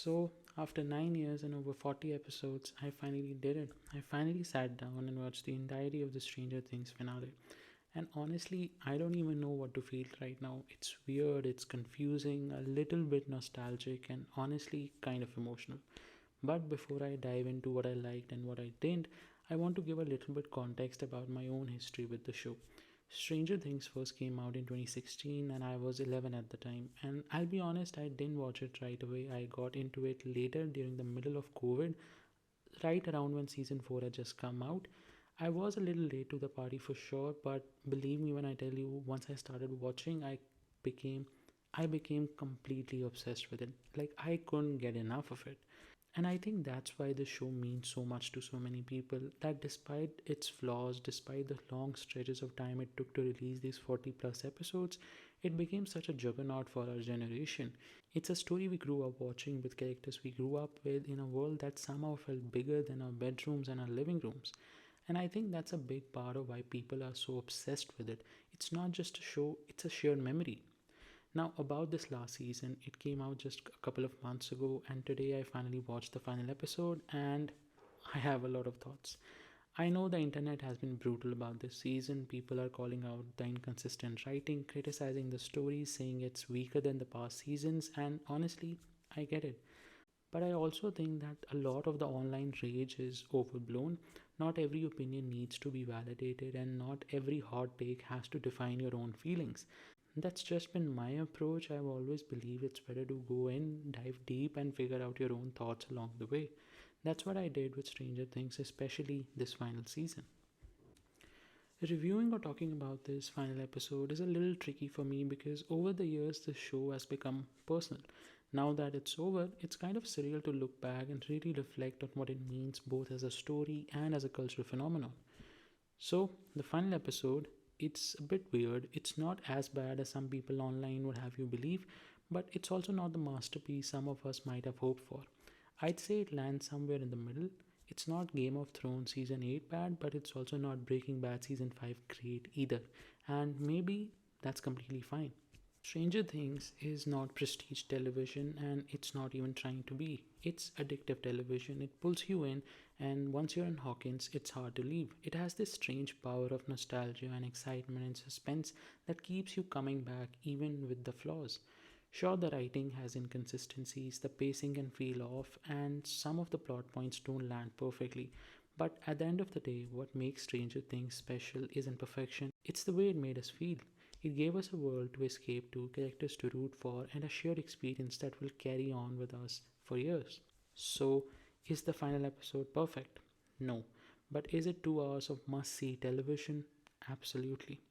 So, after 9 years and over 40 episodes, I finally did it. I finally sat down and watched the entirety of the Stranger Things finale. And honestly, I don't even know what to feel right now. It's weird, it's confusing, a little bit nostalgic, and honestly, kind of emotional. But before I dive into what I liked and what I didn't, I want to give a little bit context about my own history with the show. Stranger Things first came out in 2016 and I was 11 at the time. And I'll be honest, I didn't watch it right away. I got into it later during the middle of COVID, right around when season 4 had just come out. I was a little late to the party for sure, but believe me when I tell you, once I started watching, became I became completely obsessed with it. Like I couldn't get enough of it. And I think that's why the show means so much to so many people, that despite its flaws, despite the long stretches of time it took to release these 40 plus episodes, it became such a juggernaut for our generation. It's a story we grew up watching with characters we grew up with in a world that somehow felt bigger than our bedrooms and our living rooms. And I think that's a big part of why people are so obsessed with it. It's not just a show, it's a shared memory. Now, about this last season, it came out just a couple of months ago, and today I finally watched the final episode, and I have a lot of thoughts. I know the internet has been brutal about this season. People are calling out the inconsistent writing, criticizing the story, saying it's weaker than the past seasons, and honestly, I get it. But I also think that a lot of the online rage is overblown. Not every opinion needs to be validated, and not every hot take has to define your own feelings. That's just been my approach. I've always believed it's better to go in, dive deep, and figure out your own thoughts along the way. That's what I did with Stranger Things, especially this final season. Reviewing or talking about this final episode is a little tricky for me because over the years the show has become personal. Now that it's over, it's kind of surreal to look back and really reflect on what it means both as a story and as a cultural phenomenon. So, the final episode, it's a bit weird. It's not as bad as some people online would have you believe, but it's also not the masterpiece some of us might have hoped for. I'd say it lands somewhere in the middle. It's not Game of Thrones season 8 bad, but it's also not Breaking Bad season 5 great either. And maybe that's completely fine. Stranger Things is not prestige television and it's not even trying to be. It's addictive television. It pulls you in, and once you're in Hawkins, it's hard to leave. It has this strange power of nostalgia and excitement and suspense that keeps you coming back even with the flaws. Sure, the writing has inconsistencies, the pacing can feel off, and some of the plot points don't land perfectly. But at the end of the day, what makes Stranger Things special isn't perfection, it's the way it made us feel. It gave us a world to escape to, characters to root for, and a shared experience that will carry on with us for years. So, is the final episode perfect? No. But is it 2 hours of must see television? Absolutely.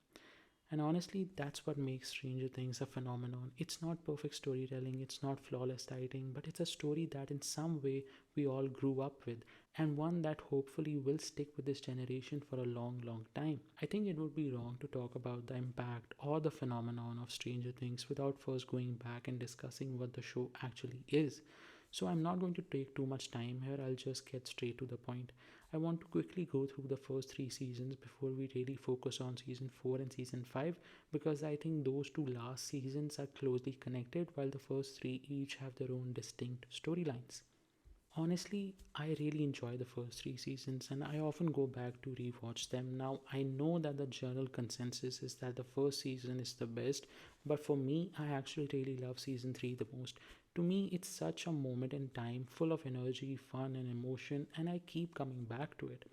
And honestly, that's what makes Stranger Things a phenomenon. It's not perfect storytelling, it's not flawless writing, but it's a story that in some way we all grew up with, and one that hopefully will stick with this generation for a long, long time. I think it would be wrong to talk about the impact or the phenomenon of Stranger Things without first going back and discussing what the show actually is. So I'm not going to take too much time here, I'll just get straight to the point. I want to quickly go through the first 3 seasons before we really focus on season 4 and season 5, because I think those two last seasons are closely connected while the first 3 each have their own distinct storylines. Honestly, I really enjoy the first 3 seasons and I often go back to rewatch them. Now, I know that the general consensus is that the first season is the best, but for me, I actually really love season 3 the most. To me, it's such a moment in time full of energy, fun, and emotion, and I keep coming back to it.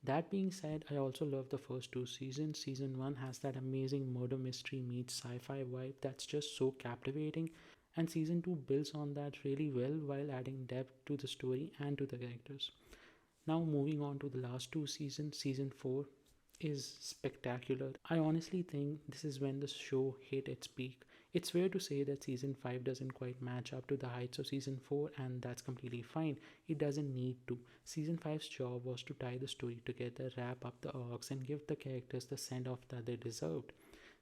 That being said, I also love the first 2 seasons. Season 1 has that amazing murder mystery meets sci fi vibe that's just so captivating, and season 2 builds on that really well while adding depth to the story and to the characters. Now, moving on to the last 2 seasons, season 4 is spectacular. I honestly think this is when the show hit its peak. It's fair to say that season 5 doesn't quite match up to the heights of season 4, and that's completely fine. It doesn't need to. Season 5's job was to tie the story together, wrap up the arcs, and give the characters the send off that they deserved.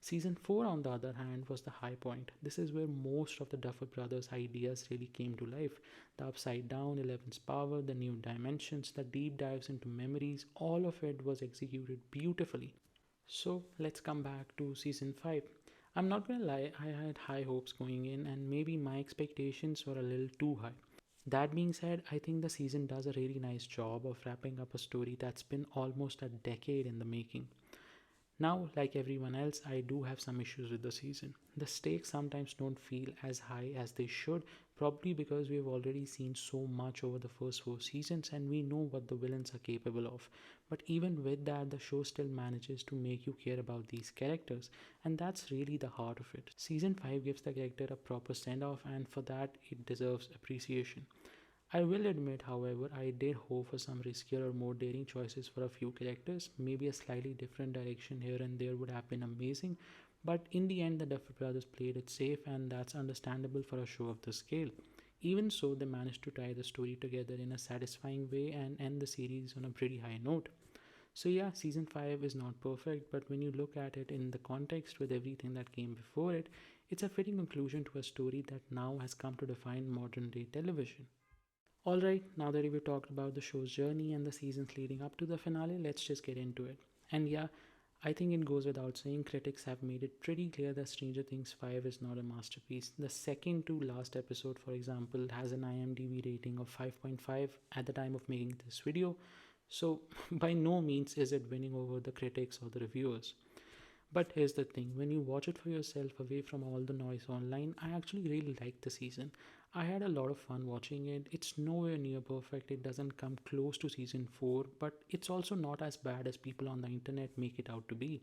Season 4, on the other hand, was the high point. This is where most of the Duffer Brothers' ideas really came to life. The upside down, Eleven's power, the new dimensions, the deep dives into memories, all of it was executed beautifully. So let's come back to season 5. I'm not gonna lie, I had high hopes going in, and maybe my expectations were a little too high. That being said, I think the season does a really nice job of wrapping up a story that's been almost a decade in the making. Now, like everyone else, I do have some issues with the season. The stakes sometimes don't feel as high as they should, probably because we've already seen so much over the first four seasons and we know what the villains are capable of. But even with that, the show still manages to make you care about these characters, and that's really the heart of it. Season 5 gives the character a proper send off, and for that, it deserves appreciation. I will admit, however, I did hope for some riskier or more daring choices for a few characters. Maybe a slightly different direction here and there would have been amazing, but in the end, the Duffer brothers played it safe, and that's understandable for a show of this scale. Even so, they managed to tie the story together in a satisfying way and end the series on a pretty high note. So, yeah, season 5 is not perfect, but when you look at it in the context with everything that came before it, it's a fitting conclusion to a story that now has come to define modern day television. Alright, now that we've talked about the show's journey and the seasons leading up to the finale, let's just get into it. And yeah, I think it goes without saying, critics have made it pretty clear that Stranger Things 5 is not a masterpiece. The second to last episode, for example, has an IMDb rating of 5.5 at the time of making this video, so by no means is it winning over the critics or the reviewers. But here's the thing, when you watch it for yourself away from all the noise online, I actually really liked the season. I had a lot of fun watching it. It's nowhere near perfect, it doesn't come close to season 4, but it's also not as bad as people on the internet make it out to be.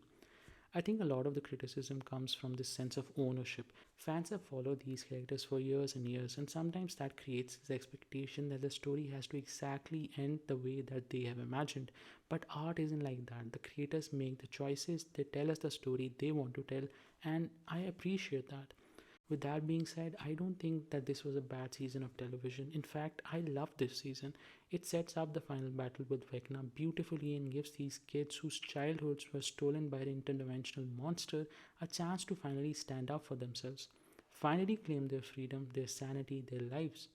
I think a lot of the criticism comes from this sense of ownership. Fans have followed these characters for years and years, and sometimes that creates this expectation that the story has to exactly end the way that they have imagined. But art isn't like that. The creators make the choices, they tell us the story they want to tell, and I appreciate that. With that being said, I don't think that this was a bad season of television. In fact, I love this season. It sets up the final battle with Vecna beautifully and gives these kids whose childhoods were stolen by the interdimensional monster a chance to finally stand up for themselves, finally claim their freedom, their sanity, their lives.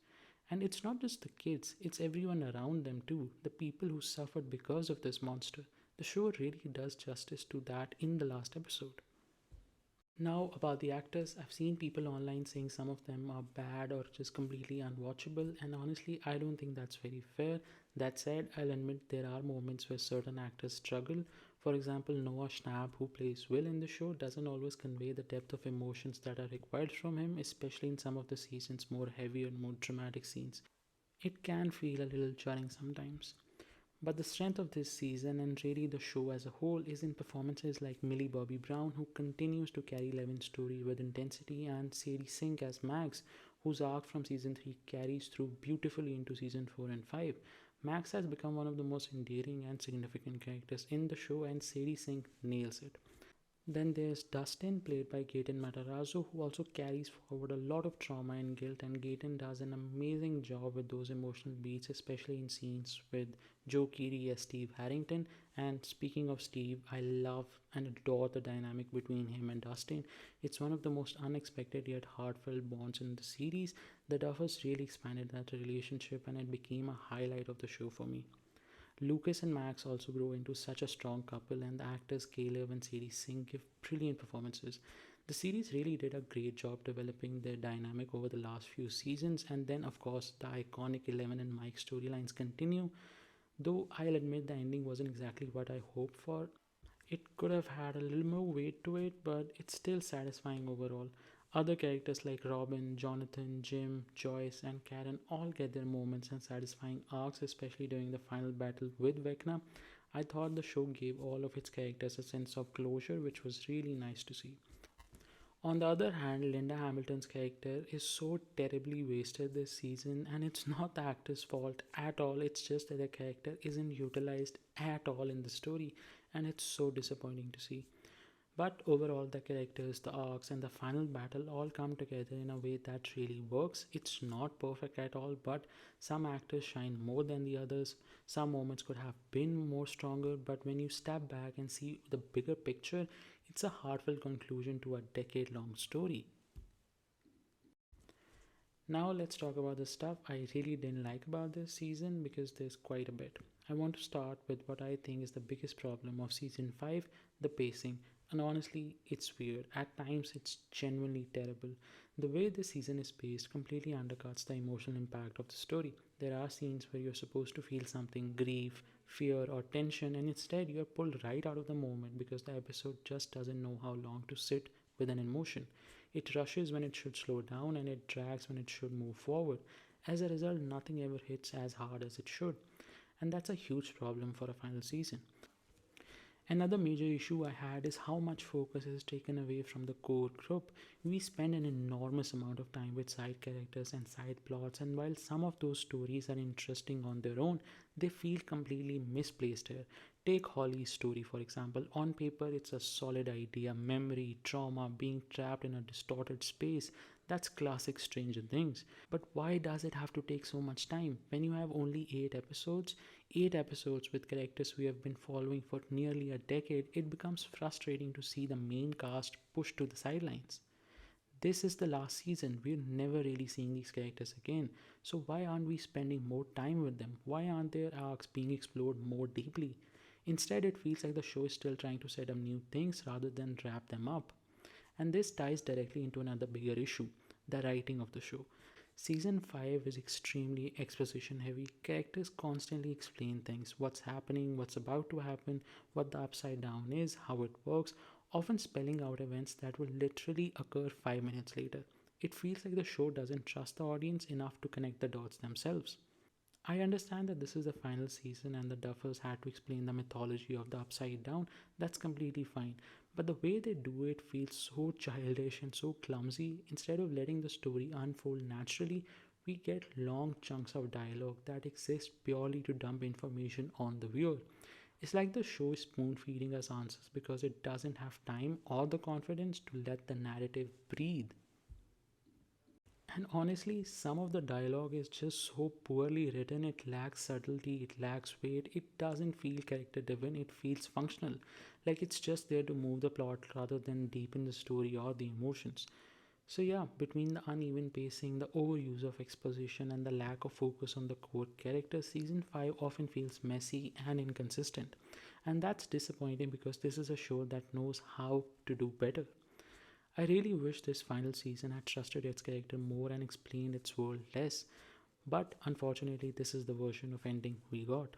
And it's not just the kids, it's everyone around them too, the people who suffered because of this monster. The show really does justice to that in the last episode. Now, about the actors, I've seen people online saying some of them are bad or just completely unwatchable, and honestly, I don't think that's very fair. That said, I'll admit there are moments where certain actors struggle. For example, Noah Schnapp, who plays Will in the show, doesn't always convey the depth of emotions that are required from him, especially in some of the season's more heavy and more dramatic scenes. It can feel a little jarring sometimes. But the strength of this season and really the show as a whole is in performances like Millie Bobby Brown, who continues to carry Levin's story with intensity, and Sadie Sink as Max, whose arc from season 3 carries through beautifully into season 4 and 5. Max has become one of the most endearing and significant characters in the show, and Sadie Sink nails it. Then there's Dustin, played by Gaten Matarazzo, who also carries forward a lot of trauma and guilt, and Gaten does an amazing job with those emotional beats, especially in scenes with Joe Keery as Steve Harrington. And speaking of Steve, I love and adore the dynamic between him and Dustin. It's one of the most unexpected yet heartfelt bonds in the series. The Duffers really expanded that relationship, and it became a highlight of the show for me. Lucas and Max also grow into such a strong couple, and the actors Caleb and Sadie Sink give brilliant performances. The series really did a great job developing their dynamic over the last few seasons, and then, of course, the iconic Eleven and Mike storylines continue. Though I'll admit the ending wasn't exactly what I hoped for, it could have had a little more weight to it, but it's still satisfying overall. Other characters like Robin, Jonathan, Jim, Joyce, and Karen all get their moments and satisfying arcs, especially during the final battle with Vecna. I thought the show gave all of its characters a sense of closure, which was really nice to see. On the other hand, Linda Hamilton's character is so terribly wasted this season, and it's not the actor's fault at all. It's just that the character isn't utilized at all in the story, and it's so disappointing to see. But overall, the characters, the arcs, and the final battle all come together in a way that really works. It's not perfect at all, but some actors shine more than the others. Some moments could have been more stronger, but when you step back and see the bigger picture, it's a heartfelt conclusion to a decade long story. Now, let's talk about the stuff I really didn't like about this season, because there's quite a bit. I want to start with what I think is the biggest problem of season 5, the pacing. And honestly, it's weird. At times, it's genuinely terrible. The way this season is paced completely undercuts the emotional impact of the story. There are scenes where you're supposed to feel something grief, fear, or tension, and instead you're pulled right out of the moment because the episode just doesn't know how long to sit with an emotion. It rushes when it should slow down, and it drags when it should move forward. As a result, nothing ever hits as hard as it should. And that's a huge problem for a final season. Another major issue I had is how much focus is taken away from the core group. We spend an enormous amount of time with side characters and side plots, and while some of those stories are interesting on their own, they feel completely misplaced here. Take Holly's story, for example. On paper, it's a solid idea: memory, trauma, being trapped in a distorted space. That's classic Stranger Things. But why does it have to take so much time? When you have only 8 episodes with characters we have been following for nearly a decade, it becomes frustrating to see the main cast pushed to the sidelines. This is the last season. We're never really seeing these characters again. So why aren't we spending more time with them? Why aren't their arcs being explored more deeply? Instead, it feels like the show is still trying to set up new things rather than wrap them up. And this ties directly into another bigger issue: the writing of the show. Season 5 is extremely exposition heavy. Characters constantly explain things: what's happening, what's about to happen, what the upside down is, how it works, often spelling out events that will literally occur 5 minutes later. It feels like the show doesn't trust the audience enough to connect the dots themselves. I understand that this is the final season and the Duffers had to explain the mythology of the Upside Down. That's completely fine. But the way they do it feels so childish and so clumsy. Instead of letting the story unfold naturally, we get long chunks of dialogue that exist purely to dump information on the viewer. It's like the show is spoon feeding us answers because it doesn't have time or the confidence to let the narrative breathe. And honestly, some of the dialogue is just so poorly written. It lacks subtlety, it lacks weight, it doesn't feel character driven, it feels functional. Like it's just there to move the plot rather than deepen the story or the emotions. So, yeah, between the uneven pacing, the overuse of exposition, and the lack of focus on the core characters, season 5 often feels messy and inconsistent. And that's disappointing because this is a show that knows how to do better. I really wish this final season had trusted its character more and explained its world less, but unfortunately, this is the version of ending we got.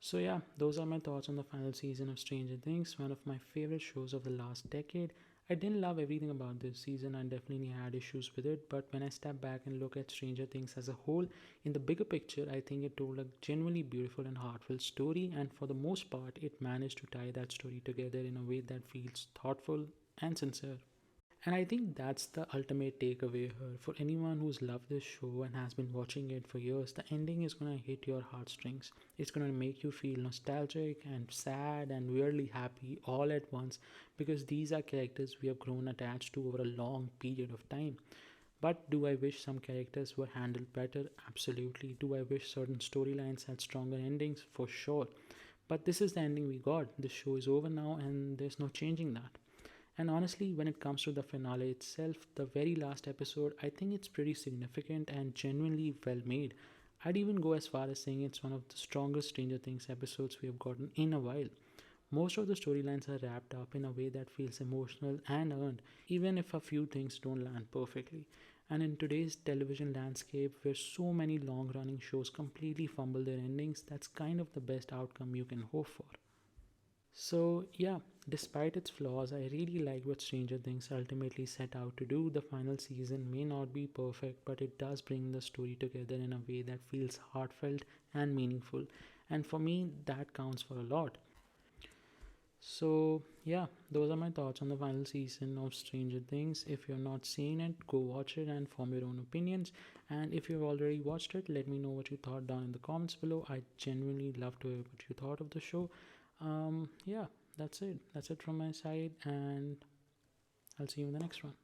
So, yeah, those are my thoughts on the final season of Stranger Things, one of my favorite shows of the last decade. I didn't love everything about this season, I definitely had issues with it, but when I step back and look at Stranger Things as a whole, in the bigger picture, I think it told a genuinely beautiful and heartfelt story, and for the most part, it managed to tie that story together in a way that feels thoughtful and sincere. And I think that's the ultimate takeaway here. For anyone who's loved this show and has been watching it for years, the ending is gonna hit your heartstrings. It's gonna make you feel nostalgic and sad and weirdly happy all at once because these are characters we have grown attached to over a long period of time. But do I wish some characters were handled better? Absolutely. Do I wish certain storylines had stronger endings? For sure. But this is the ending we got. The show is over now and there's no changing that. And honestly, when it comes to the finale itself, the very last episode, I think it's pretty significant and genuinely well made. I'd even go as far as saying it's one of the strongest Stranger Things episodes we have gotten in a while. Most of the storylines are wrapped up in a way that feels emotional and earned, even if a few things don't land perfectly. And in today's television landscape, where so many long running shows completely fumble their endings, that's kind of the best outcome you can hope for. So, yeah, despite its flaws, I really like what Stranger Things ultimately set out to do. The final season may not be perfect, but it does bring the story together in a way that feels heartfelt and meaningful. And for me, that counts for a lot. So, yeah, those are my thoughts on the final season of Stranger Things. If you're not seen it, go watch it and form your own opinions. And if you've already watched it, let me know what you thought down in the comments below. I genuinely love to hear what you thought of the show. Yeah, that's it. That's it from my side, and I'll see you in the next one.